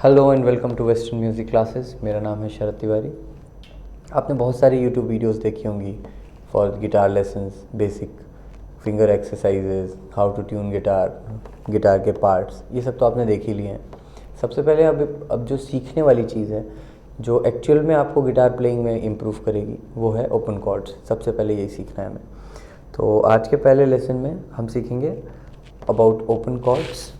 Hello and welcome to western music classes. मेरा नाम है शरद तिवारी। आपने बहुत सारी यूट्यूब वीडियोस देखी होंगी for guitar lessons, basic finger exercises, how to tune guitar के पार्ट्स, ये सब तो आपने देख ही लिए हैं। सबसे पहले अब जो सीखने वाली चीज़ है जो एक्चुअल में आपको गिटार प्लेइंग में इम्प्रूव करेगी वो है ओपन कॉर्ड्स। सबसे पहले यही सीखना है हमें। तो आज के पहले लेसन में हम सीखेंगे अबाउट ओपन कॉर्ड्स।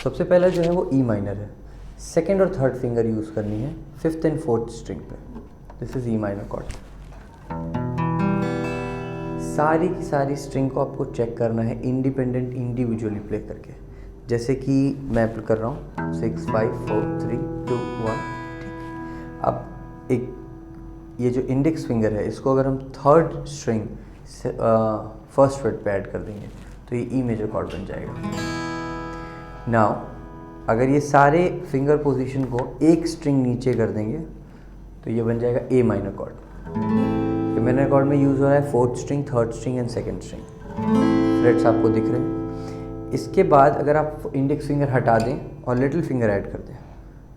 सबसे पहला जो है वो ई माइनर है। सेकेंड और थर्ड फिंगर यूज़ करनी है फिफ्थ एंड फोर्थ स्ट्रिंग पे। This is E minor cord. सारी की सारी स्ट्रिंग को आपको चेक करना है इंडिविजुअली प्ले करके। जैसे कि मैं प्ले कर रहा हूँ 6 5 4 3 2 1। ठीक। अब एक ये जो इंडेक्स फिंगर है इसको अगर हम थर्ड स्ट्रिंग से फर्स्ट फ्रेट पे ऐड कर देंगे तो ये ई मेजर कॉर्ड बन जाएगा। नाउ अगर ये सारे फिंगर पोजीशन को एक स्ट्रिंग नीचे कर देंगे तो ये बन जाएगा A minor chord. A minor chord में यूज़ हो रहा है fourth string, third string and second string. Frets आपको दिख रहे हैं। इसके बाद अगर आप इंडेक्स फिंगर हटा दें और लिटिल फिंगर ऐड कर दें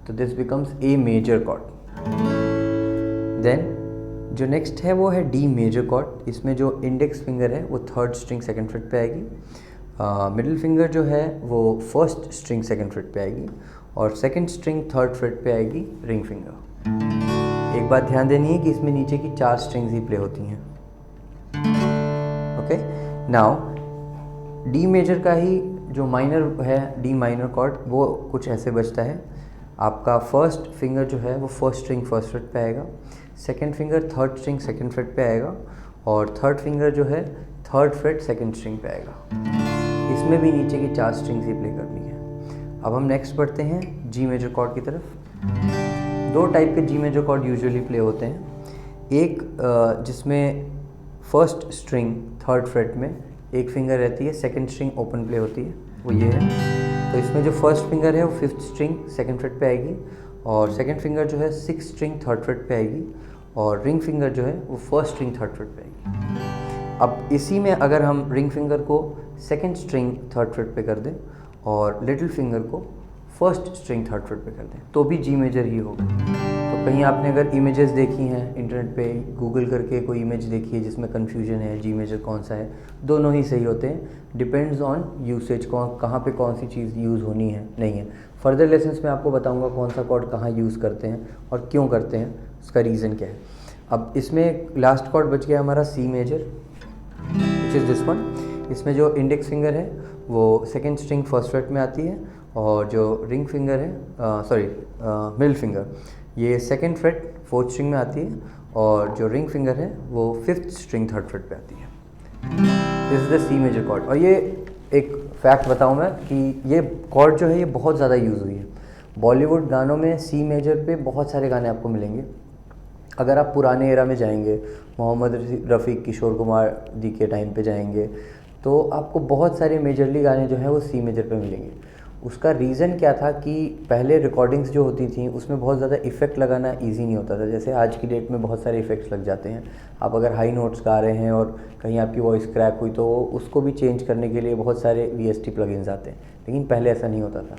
तो this becomes A major chord. Then जो नेक्स्ट है वो है डी मेजर कॉर्ड। इसमें जो इंडेक्स फिंगर है वो थर्ड स्ट्रिंग सेकंड फ्रेट पे आएगी। मिडिल फिंगर जो है वो फर्स्ट स्ट्रिंग सेकंड फ्रेट पे आएगी और सेकंड स्ट्रिंग थर्ड फ्रेट पे आएगी रिंग फिंगर। एक बात ध्यान देनी है कि इसमें नीचे की 4 स्ट्रिंग्स ही प्ले होती हैं। ओके। नाउ डी मेजर का ही जो माइनर है डी माइनर कॉर्ड वो कुछ ऐसे बजता है। आपका फर्स्ट फिंगर जो है वो फर्स्ट स्ट्रिंग फर्स्ट फ्रेट पे आएगा, second finger third string second freight पे आएगा और थर्ड फिंगर जो है थर्ड फ्रेट सेकंड स्ट्रिंग पे आएगा। इसमें भी नीचे की 4 स्ट्रिंग्स ही प्ले करनी है। अब हम नेक्स्ट बढ़ते हैं जी मेजर कॉर्ड की तरफ। 2 टाइप के G major chord usually play होते हैं। एक जिसमें फर्स्ट स्ट्रिंग थर्ड फ्रेट में एक फिंगर रहती है, सेकंड स्ट्रिंग ओपन प्ले होती है, वो ये है। तो इसमें जो फर्स्ट फिंगर है वो फिफ्थ स्ट्रिंग सेकंड फ्रेट पे आएगी और सेकंड फिंगर जो है सिक्स स्ट्रिंग थर्ड फ्रेट पे आएगी और रिंग फिंगर जो है वो फर्स्ट स्ट्रिंग थर्ड फ्रेट पे आएगी। अब इसी में अगर हम रिंग फिंगर को सेकंड स्ट्रिंग थर्ड फ्रेट पे कर दें और लिटिल फिंगर को फर्स्ट स्ट्रिंग थर्ड फ्रेट पे कर दें तो भी जी मेजर ही होगा। तो कहीं आपने अगर इमेजेस देखी हैं इंटरनेट पे, गूगल करके कोई इमेज देखी है जिसमें कन्फ्यूजन है जी मेजर कौन सा है, दोनों ही सही होते हैं। डिपेंड्स ऑन यूसेज, कहाँ पे कौन सी चीज़ यूज़ होनी है नहीं है। फर्दर लेसन्स में आपको बताऊँगा कौन सा कॉर्ड कहाँ यूज़ करते हैं और क्यों करते हैं, उसका रीज़न क्या है। अब इसमें लास्ट कॉर्ड बच गया हमारा C major, which is this one. इसमें जो इंडेक्स फिंगर है वो सेकंड स्ट्रिंग फर्स्ट फ्रेट में आती है और जो रिंग फिंगर है मिडिल फिंगर ये सेकंड फ्रेट फोर्थ स्ट्रिंग में आती है और जो रिंग फिंगर है वो फिफ्थ स्ट्रिंग थर्ड फ्रेट पे आती है। This is the C major chord. और ये एक फैक्ट बताऊँ मैं कि ये कॉर्ड जो है ये बहुत ज़्यादा यूज़ हुई है। बॉलीवुड गानों में सी मेजर पे बहुत सारे गाने आपको मिलेंगे। अगर आप पुराने एरा में जाएंगे, मोहम्मद रफ़ी, किशोर कुमार जी के टाइम पे जाएंगे तो आपको बहुत सारे मेजरली गाने जो हैं वो सी मेजर पे मिलेंगे। उसका रीज़न क्या था कि पहले रिकॉर्डिंग्स जो होती थी उसमें बहुत ज़्यादा इफ़ेक्ट लगाना इजी नहीं होता था। जैसे आज की डेट में बहुत सारे इफ़ेक्ट्स लग जाते हैं। आप अगर हाई नोट्स गा रहे हैं और कहीं आपकी वॉइस क्रैक हुई तो उसको भी चेंज करने के लिए बहुत सारे VST प्लगइन्स आते हैं, लेकिन पहले ऐसा नहीं होता था।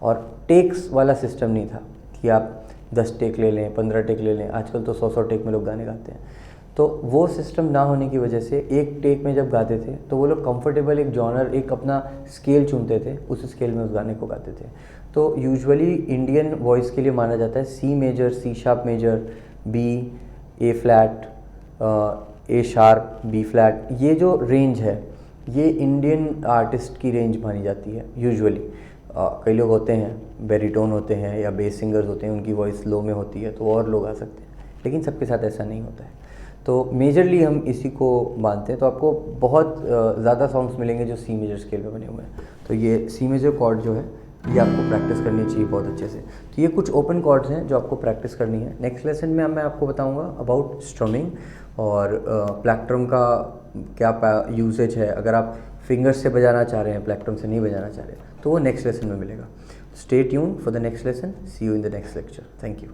और टेक्स वाला सिस्टम नहीं था कि आप 10 टेक ले लें, 15 टेक ले लें। आजकल तो 100 टेक में लोग गाने गाते हैं। तो वो सिस्टम ना होने की वजह से एक टेक में जब गाते थे तो वो लोग कंफर्टेबल एक जॉनर, एक अपना स्केल चुनते थे, उस स्केल में उस गाने को गाते थे। तो यूजुअली इंडियन वॉइस के लिए माना जाता है C major, C sharp major, B, A flat, A sharp, B flat, ये जो रेंज है ये इंडियन आर्टिस्ट की रेंज मानी जाती है यूजुअली। कई लोग होते हैं बैरीटोन होते हैं या बेस सिंगर्स होते हैं, उनकी वॉइस लो में होती है तो और लोग आ सकते हैं, लेकिन सबके साथ ऐसा नहीं होता है। तो मेजरली हम इसी को मानते हैं। तो आपको बहुत ज़्यादा सॉन्ग्स मिलेंगे जो सी मेजर स्केल पे बने हुए हैं। तो ये सी मेजर कॉर्ड जो है ये आपको प्रैक्टिस करनी चाहिए बहुत अच्छे से। तो ये कुछ ओपन कॉर्ड्स हैं जो आपको प्रैक्टिस करनी है। नेक्स्ट लेसन में मैं आपको बताऊंगा अबाउट स्ट्रमिंग और प्लेक्ट्रम का क्या यूसेज है। अगर आप फिंगर्स से बजाना चाह रहे हैं, प्लेक्ट्रम से नहीं बजाना चाह रहे तो वो नेक्स्ट लेसन में मिलेगा। Stay tune for the next lesson. See you in the next lecture. Thank you.